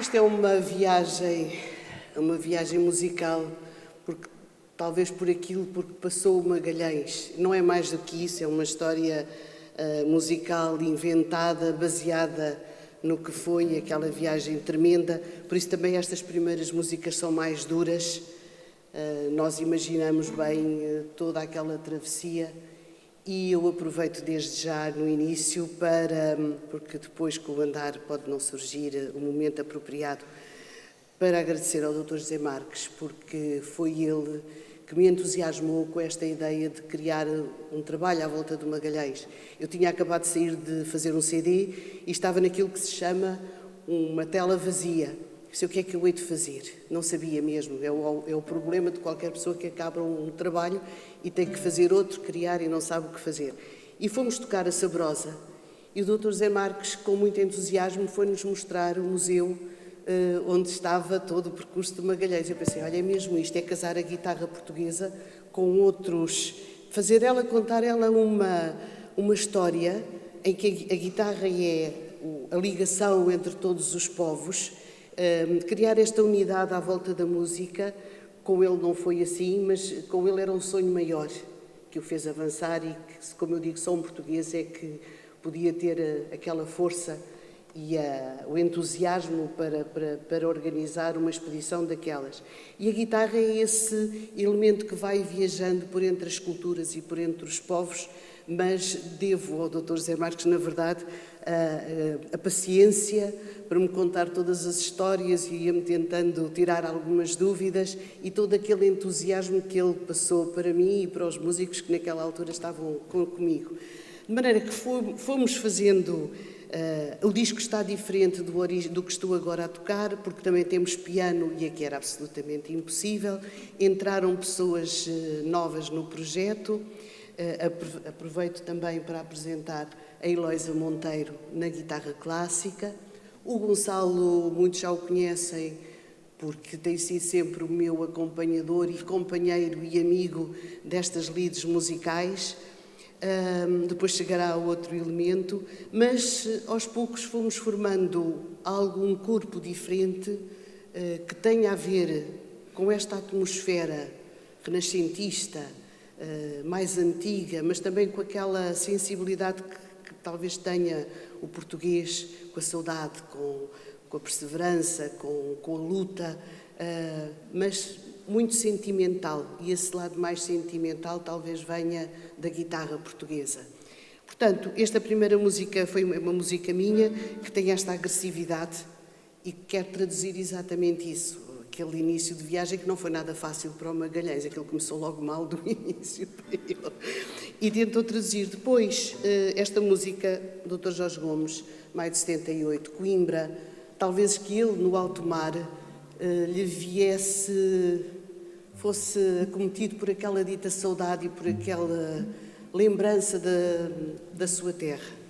Esta é uma viagem musical, porque talvez porque passou o Magalhães. Não é mais do que isso, é uma história musical inventada, baseada no que foi aquela viagem tremenda. Por isso também estas primeiras músicas são mais duras. Nós imaginamos bem toda aquela travessia e eu aproveito desde já no início porque depois com o andar pode não surgir o momento apropriado, para agradecer ao Dr. José Marques, porque foi ele que me entusiasmou com esta ideia de criar um trabalho à volta do Magalhães. Eu tinha acabado de sair de fazer um CD e estava naquilo que se chama uma tela vazia. Sei o que é que eu hei de fazer. Não sabia mesmo. É o problema de qualquer pessoa que acaba um trabalho e tem que fazer outro, criar e não sabe o que fazer. E fomos tocar a Sabrosa. E o Dr. José Marques, com muito entusiasmo, foi-nos mostrar o museu onde estava todo o percurso de Magalhães. Eu pensei, olha, é mesmo isto, é casar a guitarra portuguesa com outros, contar ela uma história em que a guitarra é a ligação entre todos os povos, criar esta unidade à volta da música. Com ele não foi assim, mas com ele era um sonho maior que o fez avançar e que, como eu digo, só um português é que podia ter aquela força e o entusiasmo para organizar uma expedição daquelas. E a guitarra é esse elemento que vai viajando por entre as culturas e por entre os povos, mas devo ao Dr. José Marques, na verdade, a paciência para me contar todas as histórias e ia-me tentando tirar algumas dúvidas e todo aquele entusiasmo que ele passou para mim e para os músicos que naquela altura estavam comigo. De maneira que fomos fazendo... o disco está diferente do que estou agora a tocar, porque também temos piano e aqui era absolutamente impossível. Entraram pessoas novas no projeto. Aproveito também para apresentar a Eloísa Monteiro na guitarra clássica. O Gonçalo, muitos já o conhecem, porque tem sido sempre o meu acompanhador e companheiro e amigo destas lides musicais. Depois chegará outro elemento, mas aos poucos fomos formando um corpo diferente que tenha a ver com esta atmosfera renascentista, mais antiga, mas também com aquela sensibilidade que talvez tenha o português, com a saudade, com a perseverança, com a luta, mas muito sentimental, e esse lado mais sentimental talvez venha da guitarra portuguesa. Portanto, esta primeira música foi uma música minha, que tem esta agressividade e que quer traduzir exatamente isso, aquele início de viagem que não foi nada fácil para o Magalhães, aquilo começou logo mal do início para ele. E tentou traduzir depois esta música, Dr. Jorge Gomes, maio de 78, Coimbra, talvez que ele, no alto mar, fosse acometido por aquela dita saudade e por aquela lembrança da sua terra.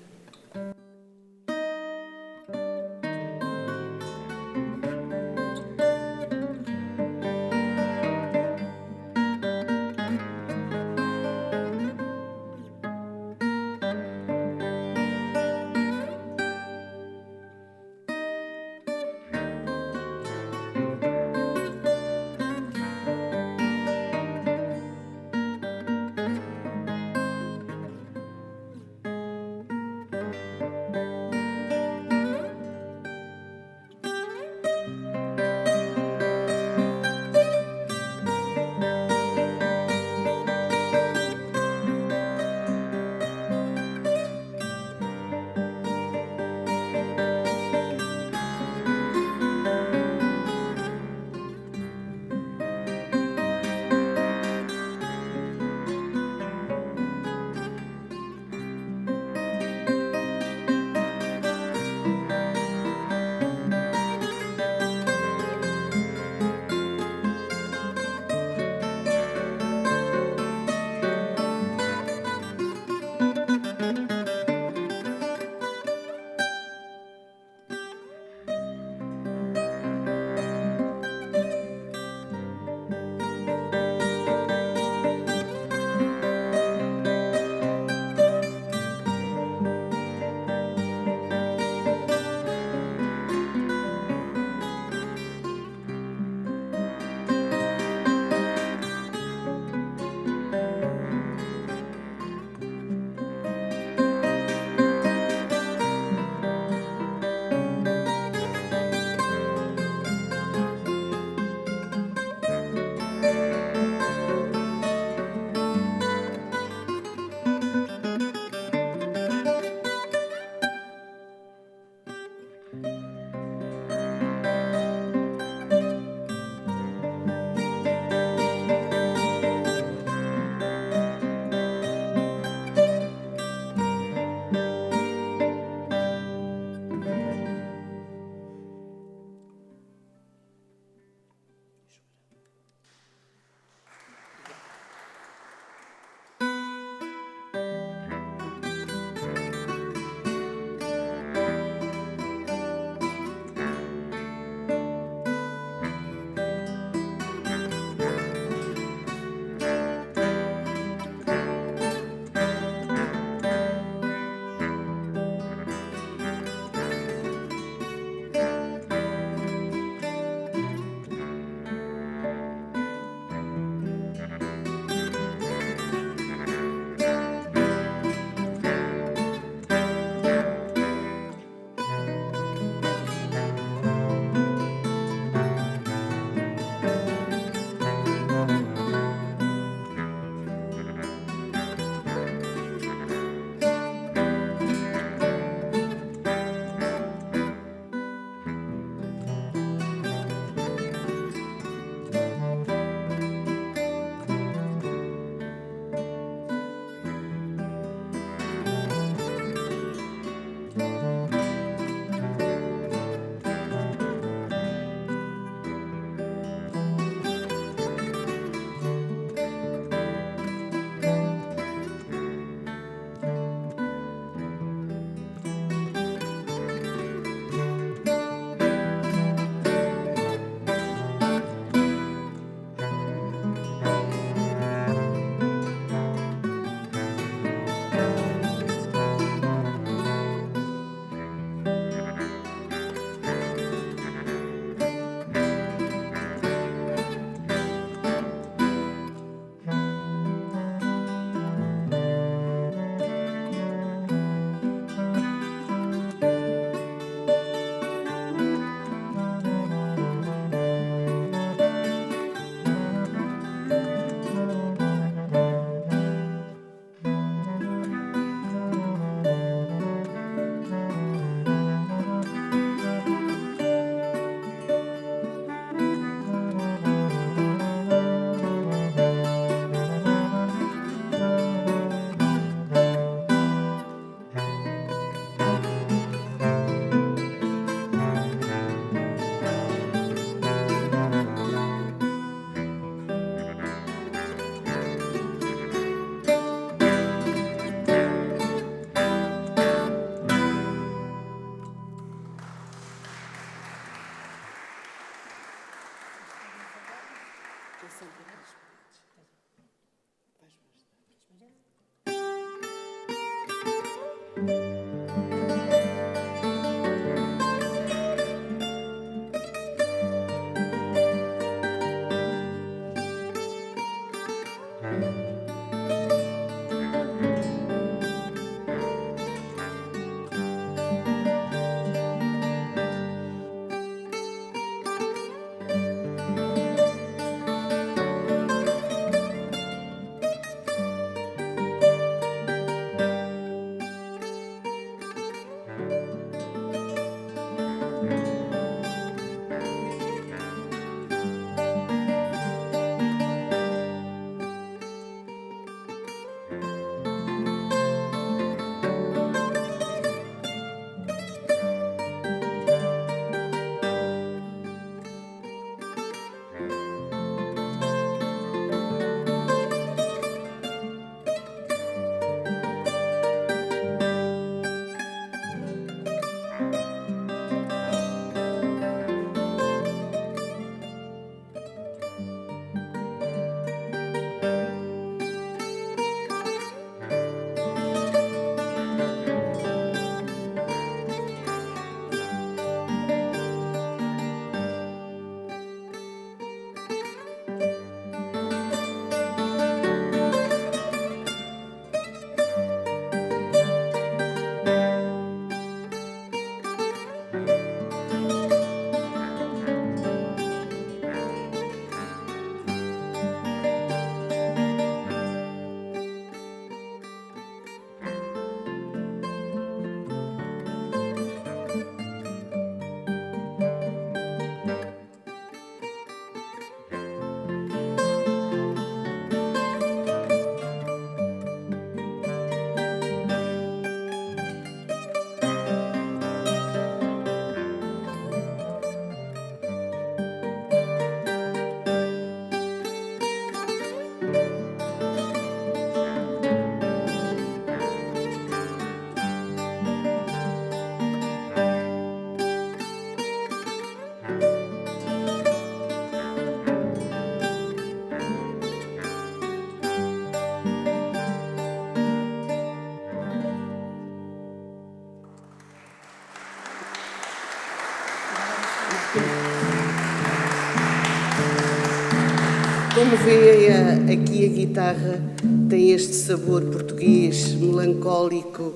Como vê, aqui a guitarra tem este sabor português, melancólico,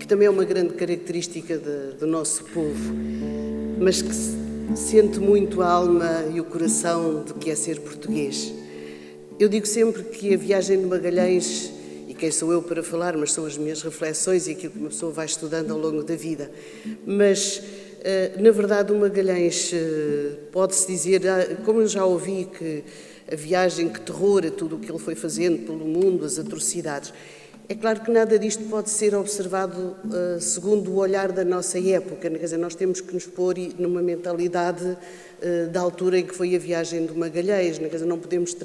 que também é uma grande característica do nosso povo, mas que sente muito a alma e o coração do que é ser português. Eu digo sempre que a viagem de Magalhães, e quem sou eu para falar, mas são as minhas reflexões e aquilo que uma pessoa vai estudando ao longo da vida, mas na verdade o Magalhães pode-se dizer, como eu já ouvi, que a viagem, que terror, tudo o que ele foi fazendo pelo mundo, as atrocidades. É claro que nada disto pode ser observado segundo o olhar da nossa época, quer dizer, nós temos que nos pôr numa mentalidade da altura em que foi a viagem de Magalhães, quer dizer, não podemos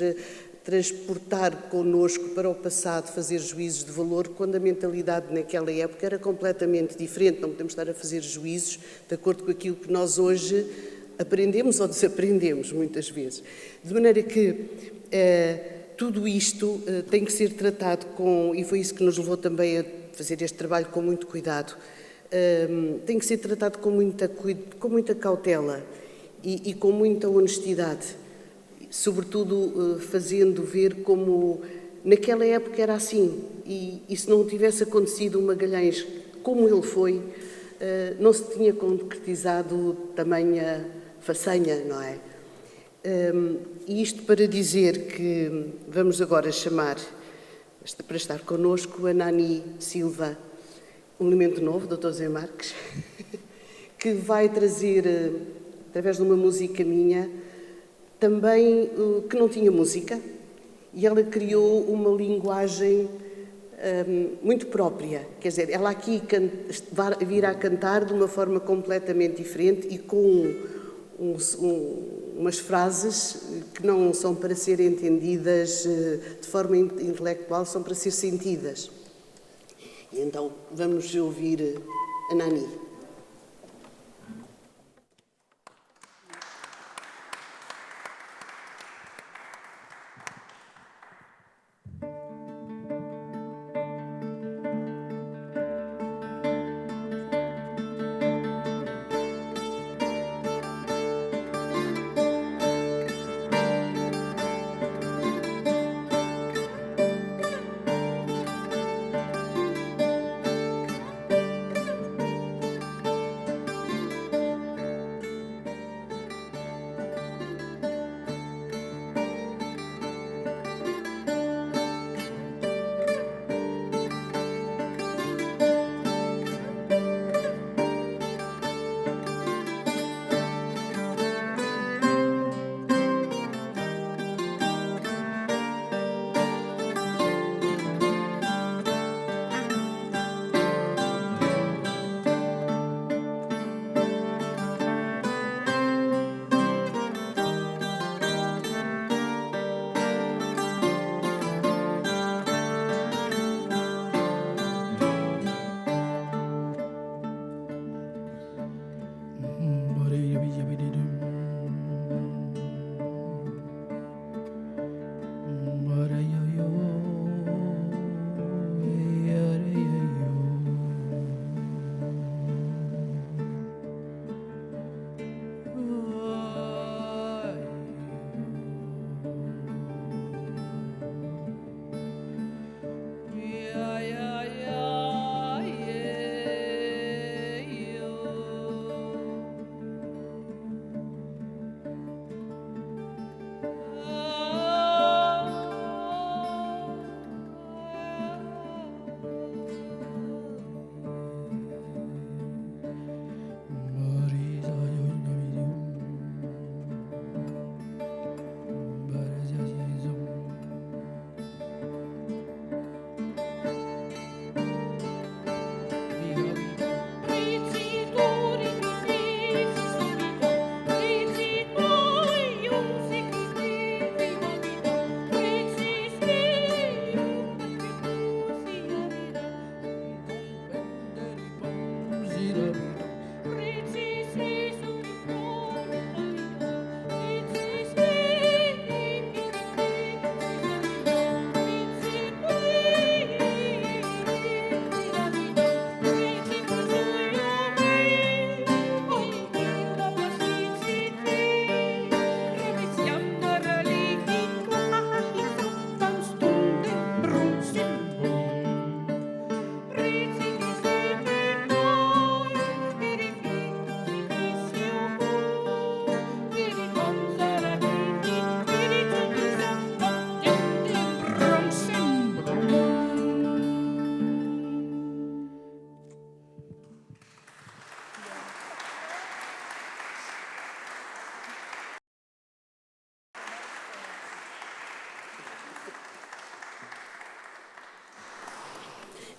transportar connosco para o passado, fazer juízos de valor, quando a mentalidade naquela época era completamente diferente. Não podemos estar a fazer juízos de acordo com aquilo que nós hoje aprendemos ou desaprendemos, muitas vezes. De maneira que tudo isto tem que ser tratado com, e foi isso que nos levou também a fazer este trabalho com muito cuidado, tem que ser tratado com muita cautela e com muita honestidade. Sobretudo fazendo ver como naquela época era assim e se não tivesse acontecido o Magalhães como ele foi, não se tinha concretizado tamanha façanha, não é? E isto para dizer que vamos agora chamar, para estar connosco, a Nani Silva, um elemento novo, Dr. Zé Marques, que vai trazer, através de uma música minha, também que não tinha música, e ela criou uma linguagem muito própria. Quer dizer, ela aqui virá cantar de uma forma completamente diferente e com umas frases que não são para ser entendidas de forma intelectual, são para ser sentidas. E então vamos ouvir a Nani.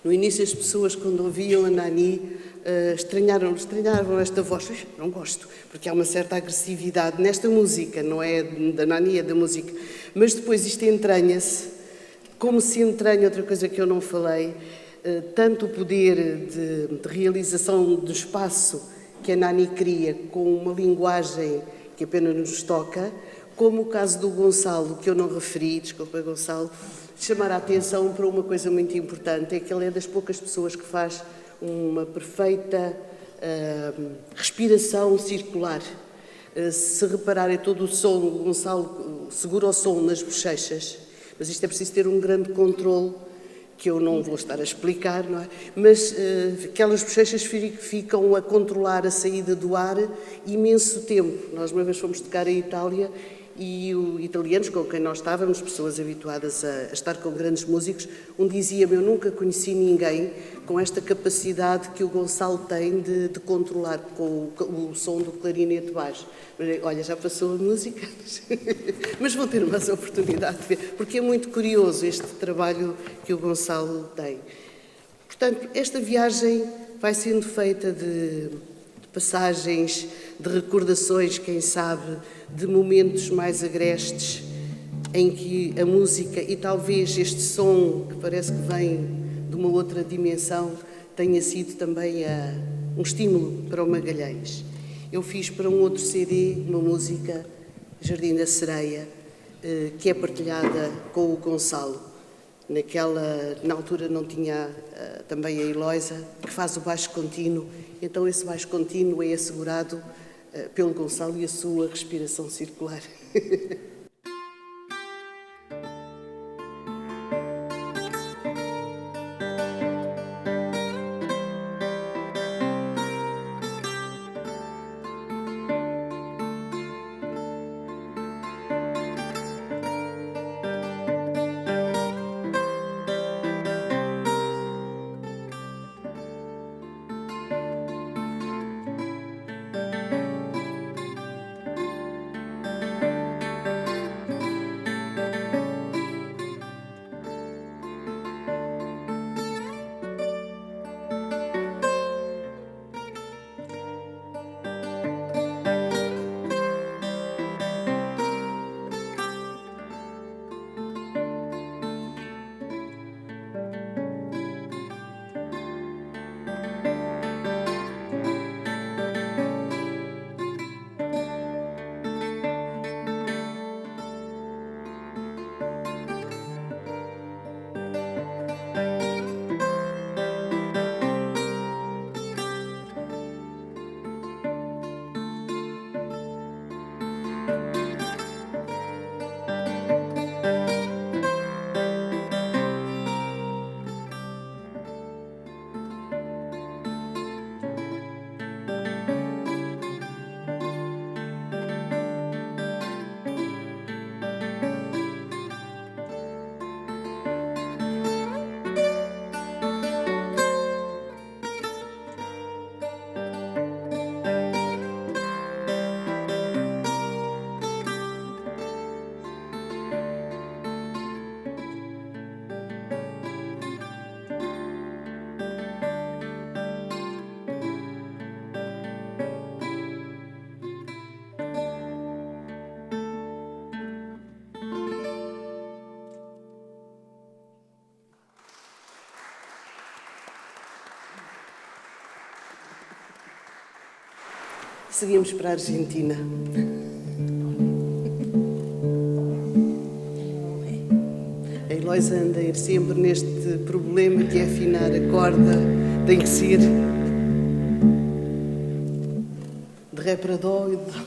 No início as pessoas, quando ouviam a Nani, estranhavam esta voz. Não gosto, porque há uma certa agressividade nesta música, não é da Nani, é da música. Mas depois isto entranha-se, como se entranha outra coisa que eu não falei, tanto o poder de realização do espaço que a Nani cria com uma linguagem que apenas nos toca, como o caso do Gonçalo, que eu não referi, desculpa Gonçalo, chamar a atenção para uma coisa muito importante, é que ele é das poucas pessoas que faz uma perfeita respiração circular. Se repararem todo o som, o Gonçalo segura o som nas bochechas, mas isto é preciso ter um grande controle, que eu não vou estar a explicar, não é? Mas aquelas bochechas ficam a controlar a saída do ar imenso tempo. Nós uma vez fomos tocar a Itália e os italianos com quem nós estávamos, pessoas habituadas a estar com grandes músicos, dizia-me, eu nunca conheci ninguém com esta capacidade que o Gonçalo tem de controlar com o som do clarinete baixo. Olha, já passou a música, mas vão ter mais oportunidade de ver, porque é muito curioso este trabalho que o Gonçalo tem. Portanto, esta viagem vai sendo feita de passagens, de recordações, quem sabe, de momentos mais agrestes, em que a música e talvez este som, que parece que vem de uma outra dimensão, tenha sido também um estímulo para o Magalhães. Eu fiz para um outro CD uma música, Jardim da Sereia, que é partilhada com o Gonçalo. Na altura não tinha também a Eloisa, que faz o baixo contínuo, então esse baixo contínuo é assegurado pelo Gonçalo e a sua respiração circular. Seguimos para a Argentina. A Eloisa anda a ir sempre neste problema que é afinar a corda, tem que ser de ré para dó e de dó.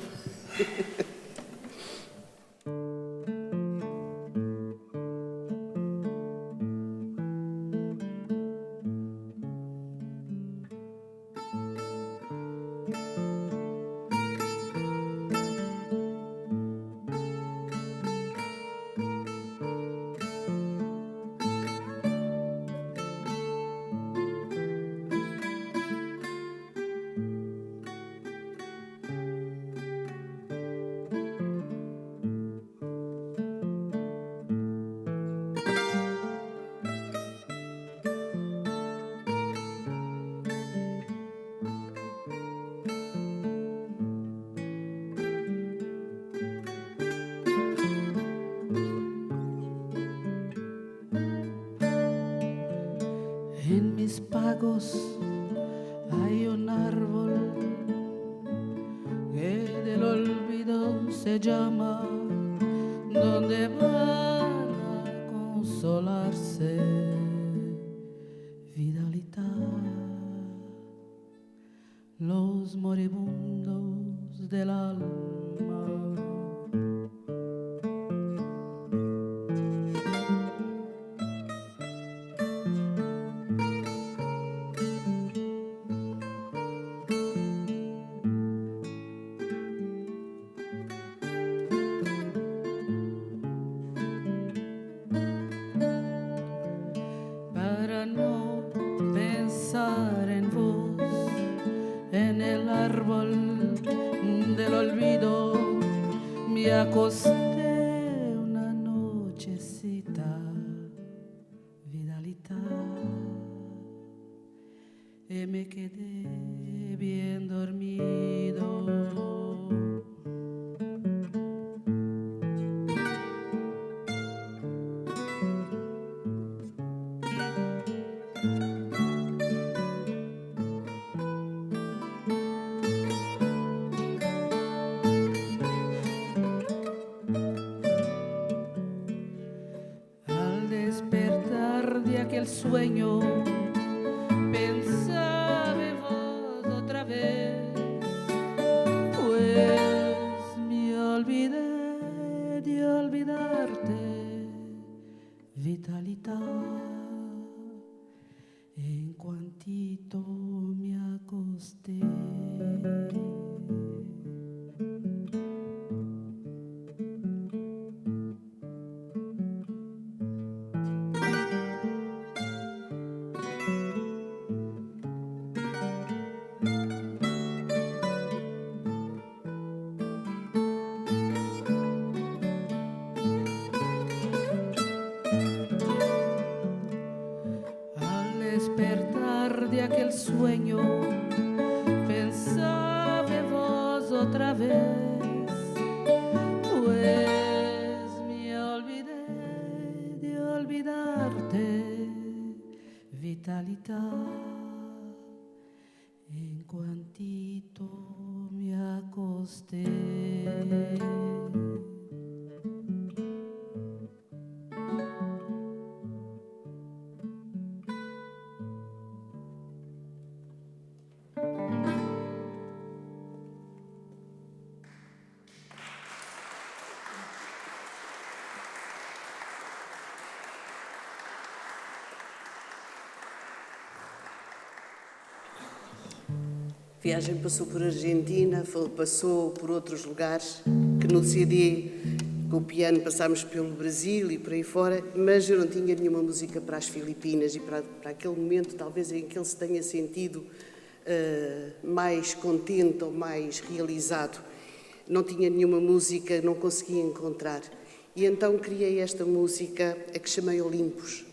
lagos hay un árbol que del olvido se llama, donde van a consolarse Vidalita, los moribundos del alma. Para no pensar en vos, en el árbol del olvido, me acosté una nochecita, Vidalita, y me quedé bien dormido. Al despertar de aquel sueño, pensaba en vos otra vez, pues me olvidé de olvidarte, Vitalita, en cuantito me acosté. Al despertar de aquel sueño, pensaba en vos otra vez, pues me olvidé de olvidarte, Vitalita, en cuantito me acosté. A viagem passou por Argentina, passou por outros lugares, que no CD, com o piano, passámos pelo Brasil e por aí fora, mas eu não tinha nenhuma música para as Filipinas e para aquele momento, talvez, em que ele se tenha sentido mais contente ou mais realizado. Não tinha nenhuma música, não conseguia encontrar. E então criei esta música, a que chamei Olimpos.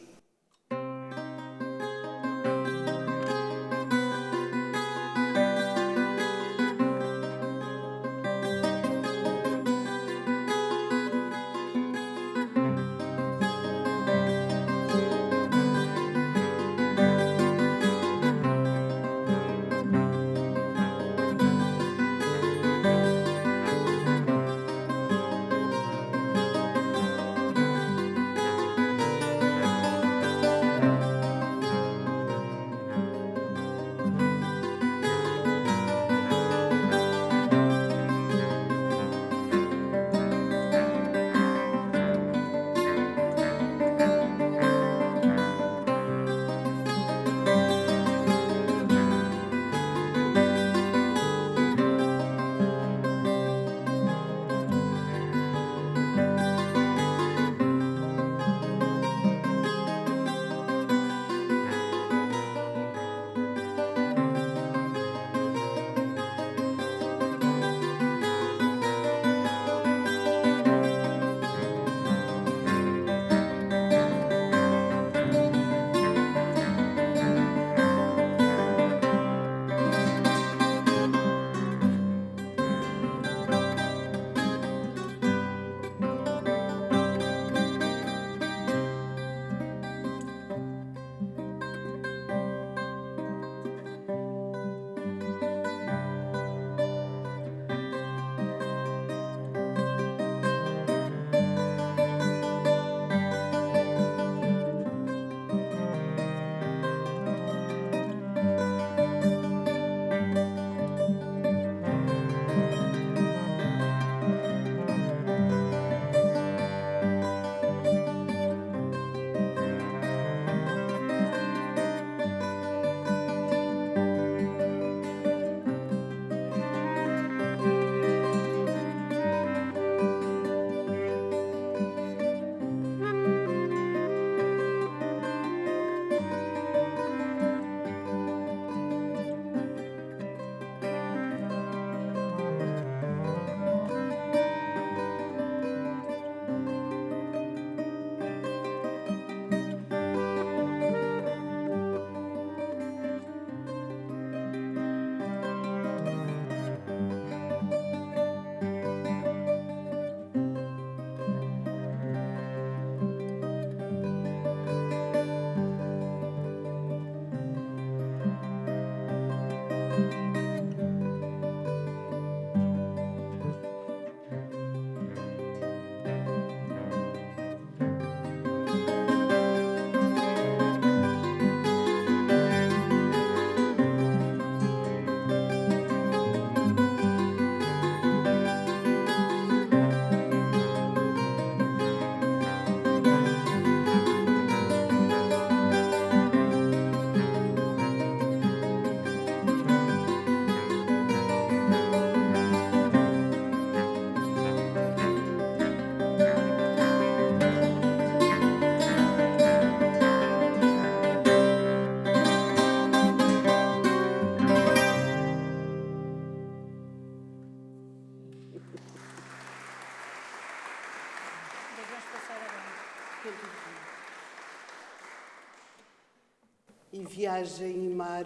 E Viagem e Mar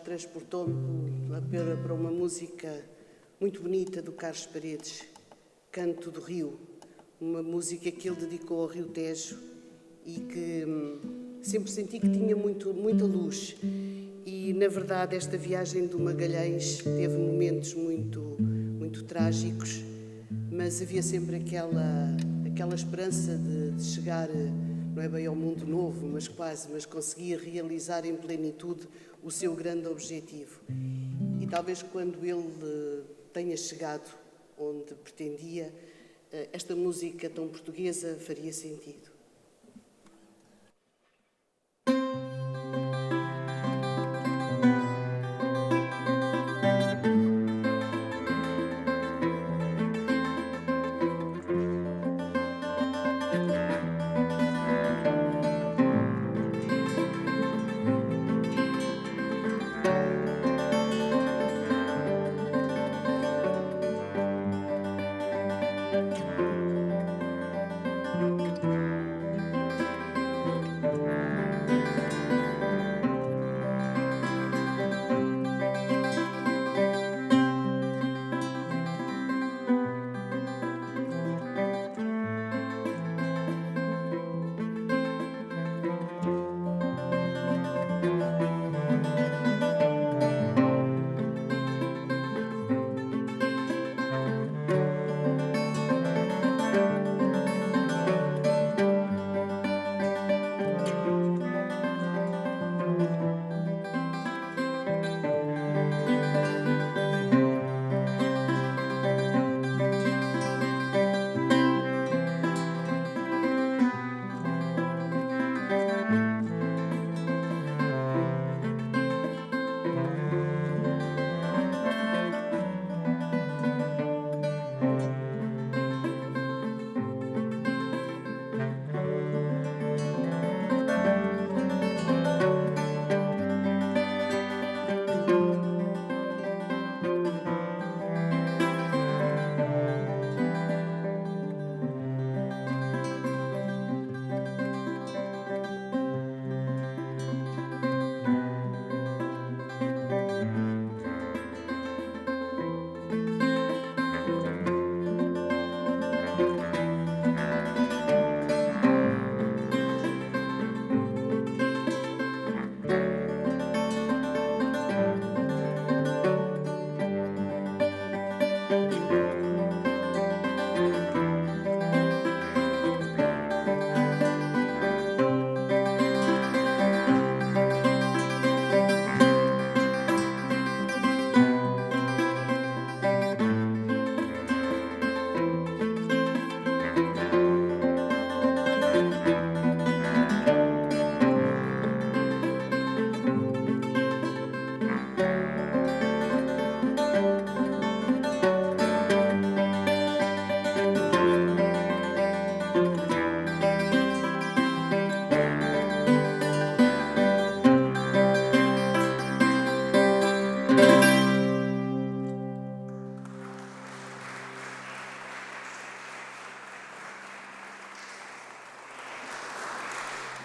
transportou-me para uma música muito bonita do Carlos Paredes, Canto do Rio, uma música que ele dedicou ao Rio Tejo e que sempre senti que tinha muita luz. E, na verdade, esta viagem do Magalhães teve momentos muito trágicos, mas havia sempre aquela esperança de chegar, não é bem ao mundo novo, mas quase, mas conseguia realizar em plenitude o seu grande objetivo. E talvez quando ele tenha chegado onde pretendia, esta música tão portuguesa faria sentido.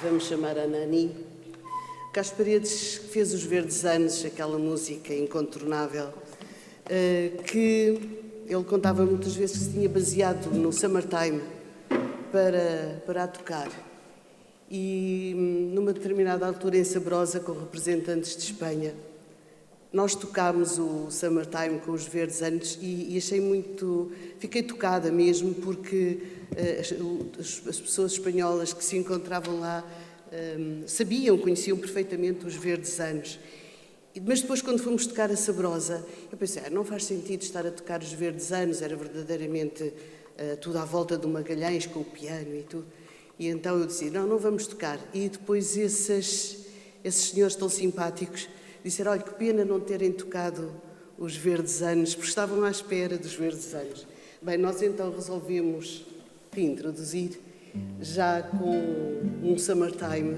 Vamos chamar a Nani. Carlos Paredes fez os Verdes Anos, aquela música incontornável, que ele contava muitas vezes que se tinha baseado no Summertime para a tocar. E numa determinada altura em Sabrosa, com representantes de Espanha, nós tocámos o Summertime com os Verdes Anos e achei fiquei tocada mesmo, porque as pessoas espanholas que se encontravam lá conheciam perfeitamente os Verdes Anos. Mas depois, quando fomos tocar a Sabrosa, eu pensei, não faz sentido estar a tocar os Verdes Anos, era verdadeiramente tudo à volta do Magalhães, com o piano e tudo. E então eu disse, não vamos tocar. E depois esses senhores tão simpáticos disseram, olha, que pena não terem tocado os Verdes Anos, porque estavam à espera dos Verdes Anos. Bem, nós então resolvemos reintroduzir já com um Summertime.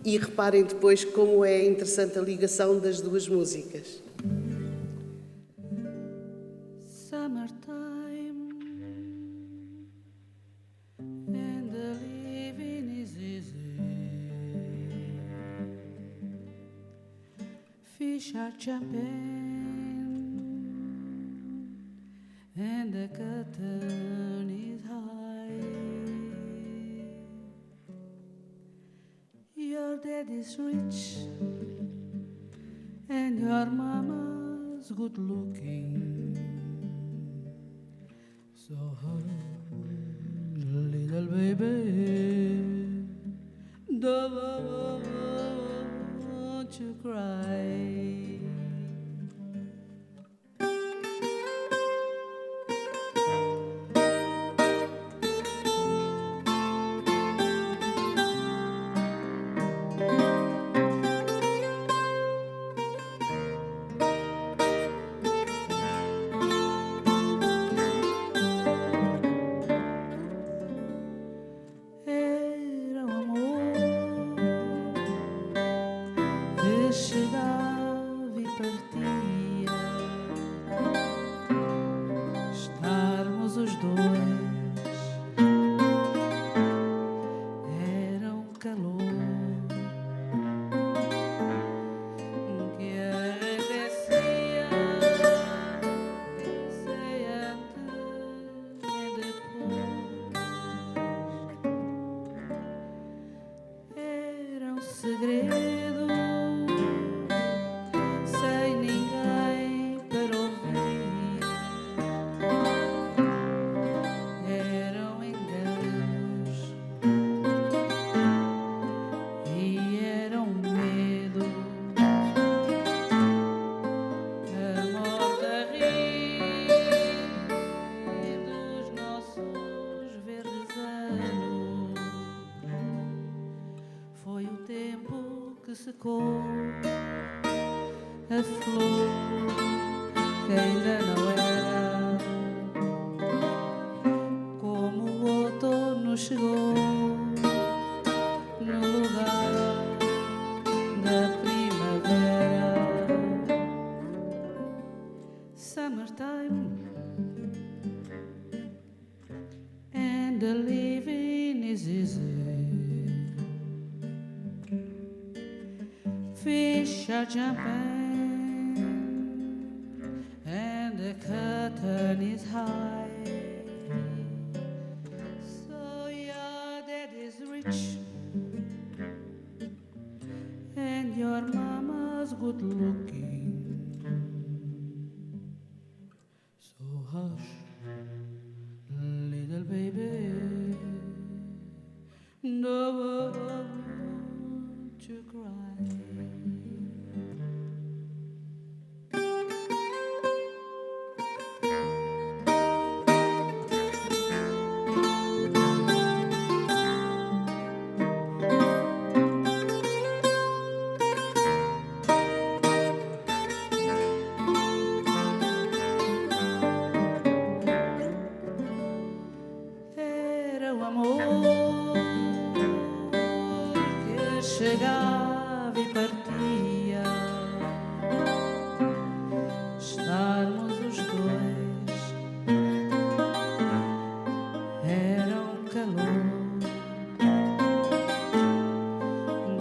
E reparem depois como é interessante a ligação das duas músicas. Summertime and the living is easy. champagne and the curtain is high. Your daddy's rich and your mama's good looking. So hush, little baby, don't you cry. Era um amor que chegava e partia, estarmos os dois, era um calor que arrefecia sem antes nem depois. Era um segredo sem ninguém para ouvir. Eram enganos e era um medo. A morte a rir dos nossos verdes anos. Foi o tempo que secou a flor que ainda não era, como o outono chegou no lugar da primavera. Summertime and the living is easy. Fish are jumping and the curtain is high. So your daddy's rich and your mama's good looking. So hush, little baby, don't you cry. Era o amor que chegava e partia, estarmos os dois, era um calor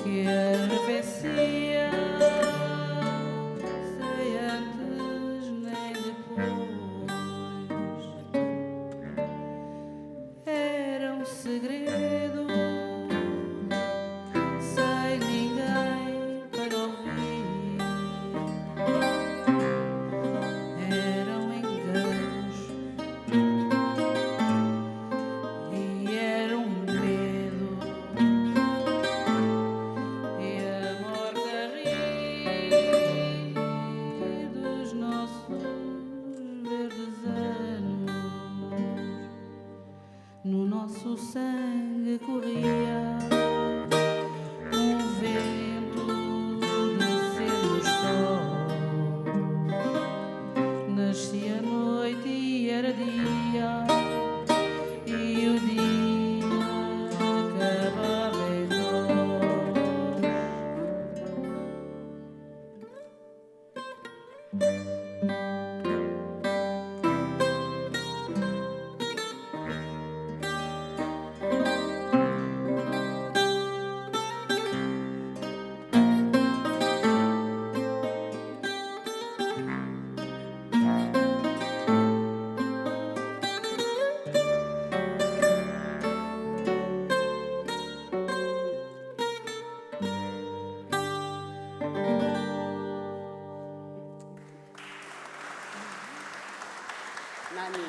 que arrefecia sem antes nem depois. Era um segredo sem ninguém para ouvir. Eram enganos e era um medo. E a morte a rir dos nossos verdes anos. No nosso sangue corria um vento de sermos sós. Nascia a noite e era dia, e o dia acabava em nós. Nani.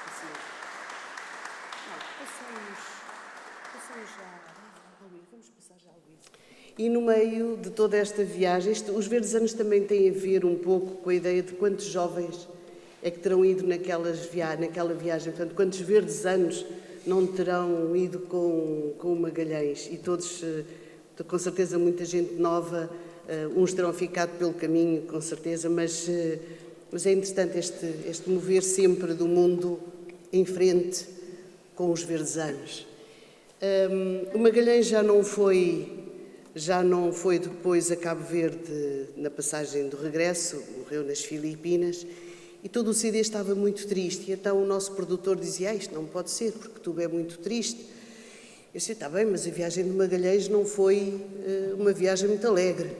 Assim. Não, passamos já. Vamos passar já a Luísa. E no meio de toda esta viagem, os Verdes Anos também têm a ver um pouco com a ideia de quantos jovens é que terão ido naquela viagem. Portanto, quantos Verdes Anos não terão ido com o Magalhães. E todos, com certeza, muita gente nova, uns terão ficado pelo caminho, com certeza, mas é interessante este mover sempre do mundo em frente com os Verdes Anos. O Magalhães já não foi depois a Cabo Verde na passagem do regresso, morreu nas Filipinas, e todo o CD estava muito triste. E então o nosso produtor dizia: isto não pode ser, porque tudo é muito triste. Eu disse: está bem, mas a viagem de Magalhães não foi uma viagem muito alegre.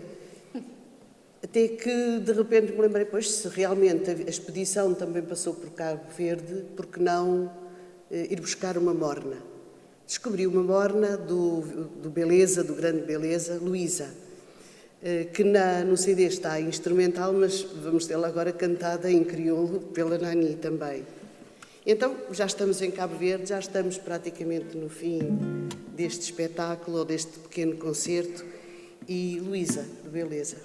Até que, de repente, me lembrei: pois, se realmente a expedição também passou por Cabo Verde, por que não ir buscar uma morna? Descobri uma morna do Beleza, do grande Beleza, Luísa, que no CD está instrumental, mas vamos tê-la agora cantada em crioulo pela Nani também. Então, já estamos em Cabo Verde, já estamos praticamente no fim deste espetáculo, ou deste pequeno concerto, e Luísa, do Beleza.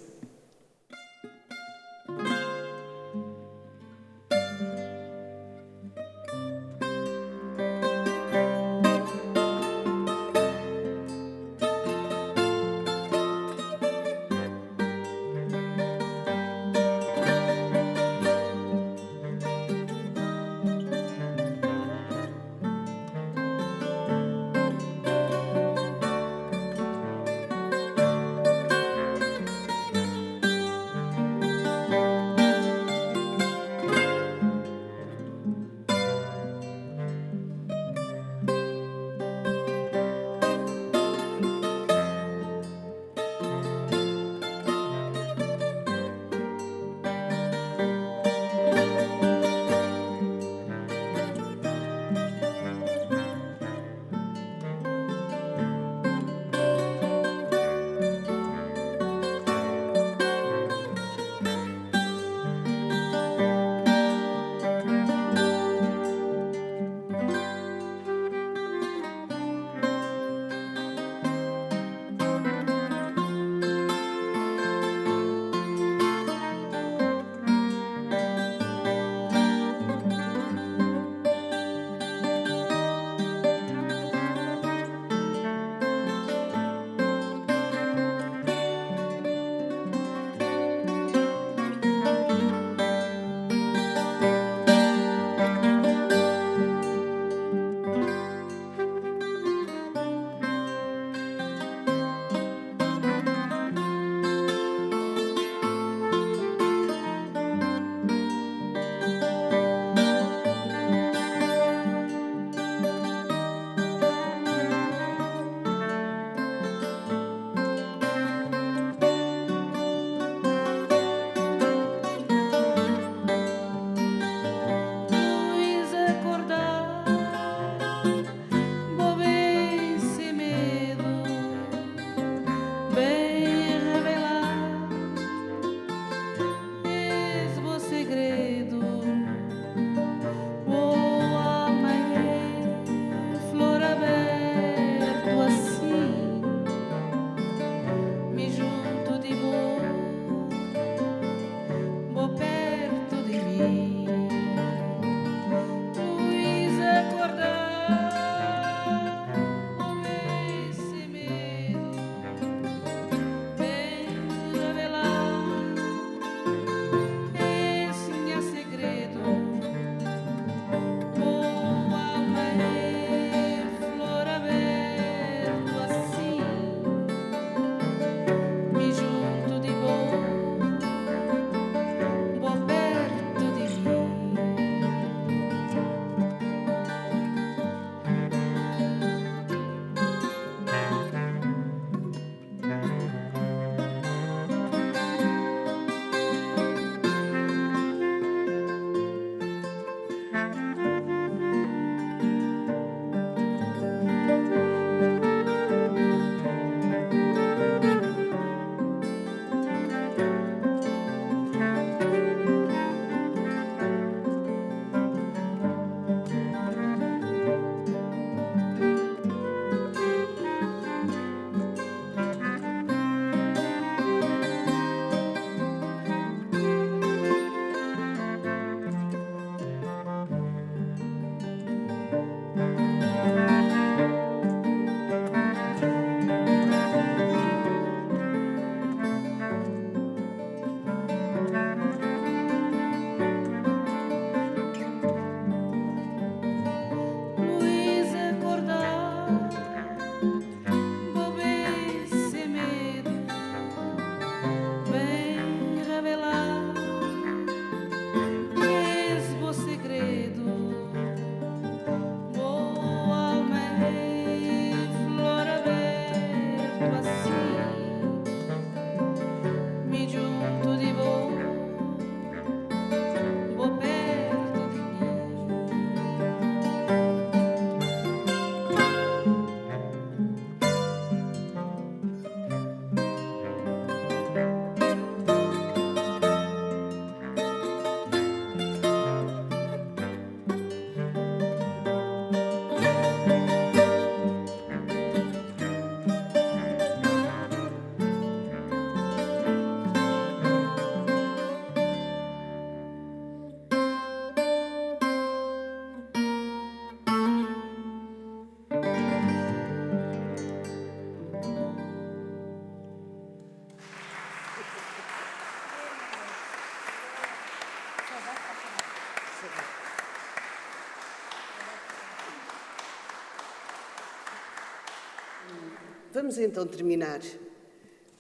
Vamos então terminar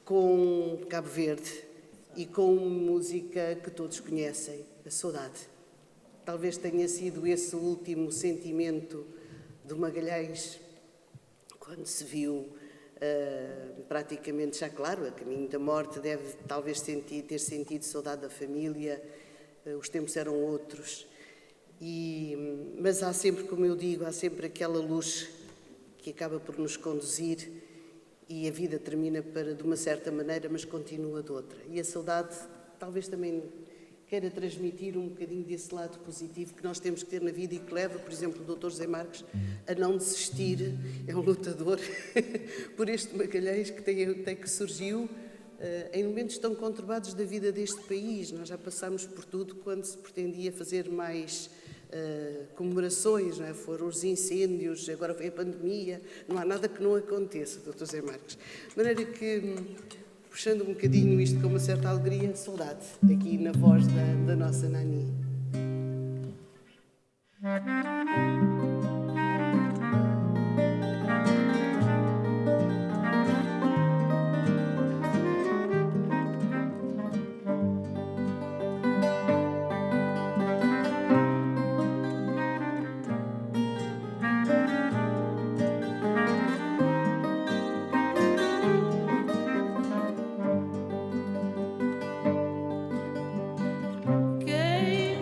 com Cabo Verde e com música que todos conhecem, a saudade. Talvez tenha sido esse o último sentimento do Magalhães, quando se viu praticamente já claro, a caminho da morte, deve talvez ter sentido saudade da família, os tempos eram outros. Mas há sempre, como eu digo, há sempre aquela luz que acaba por nos conduzir e a vida termina de uma certa maneira, mas continua de outra. E a saudade talvez também queira transmitir um bocadinho desse lado positivo que nós temos que ter na vida e que leva, por exemplo, o Dr. José Marques a não desistir, é um lutador por este Magalhães que surgiu em momentos tão conturbados da vida deste país. Nós já passámos por tudo quando se pretendia fazer mais comemorações, não é? Foram os incêndios, agora foi a pandemia, não há nada que não aconteça, Dr. José Marques. De maneira que, puxando um bocadinho isto com uma certa alegria, saudade, aqui na voz da nossa Nani. Quem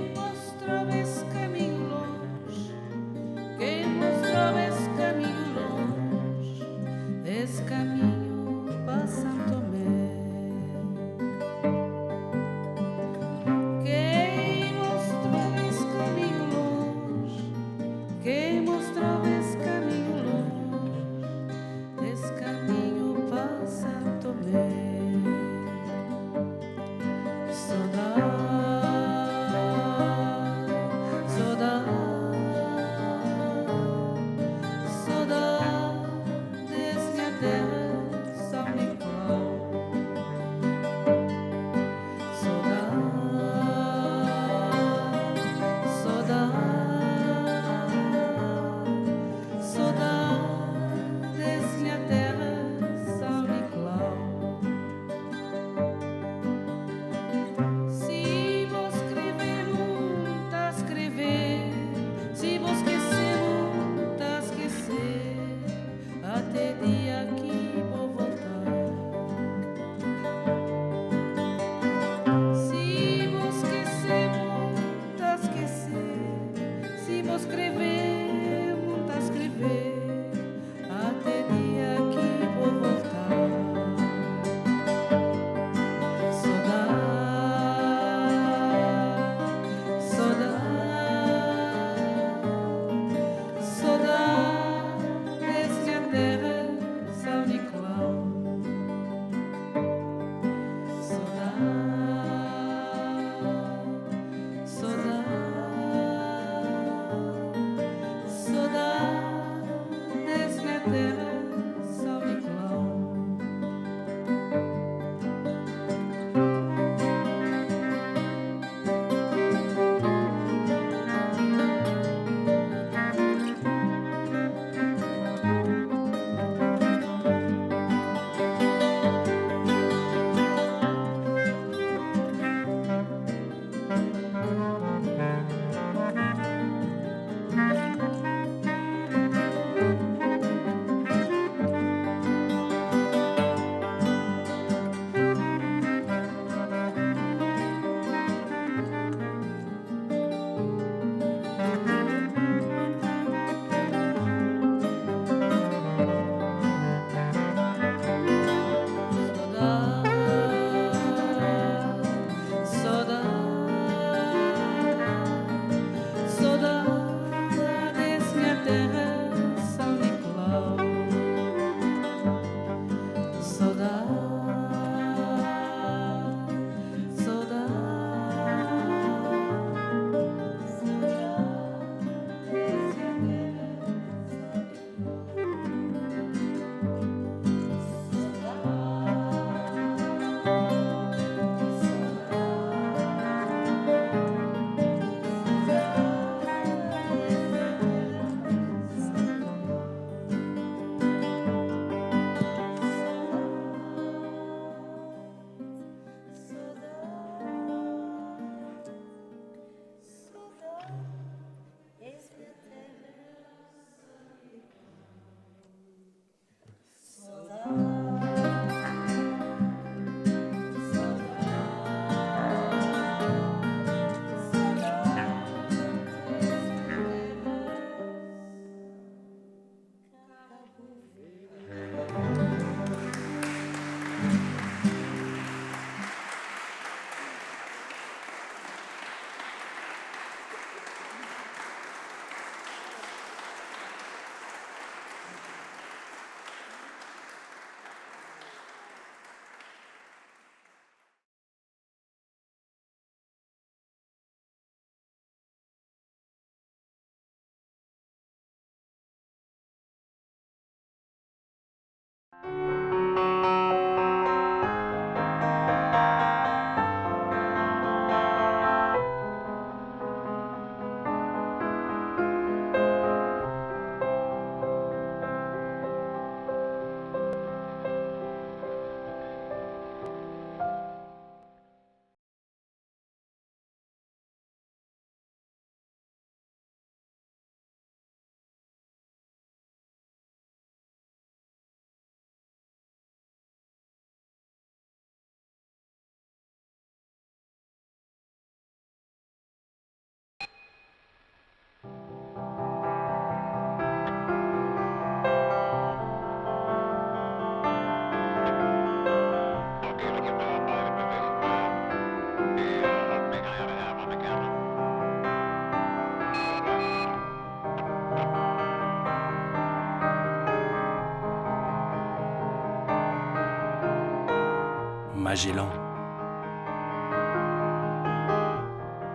Magellan.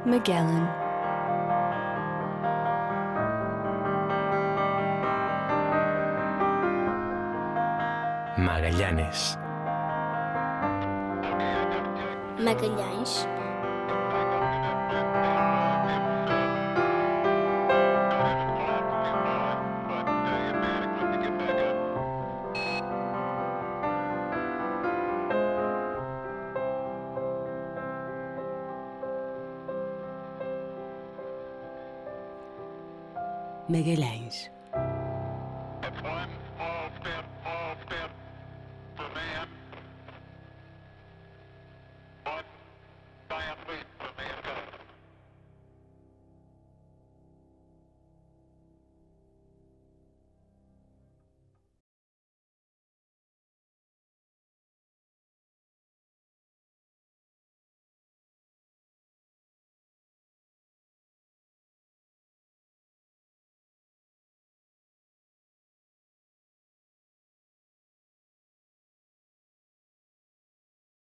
Magellan. Magallanes. Magalhães. Magalhães. That's one small step for man, one giant leap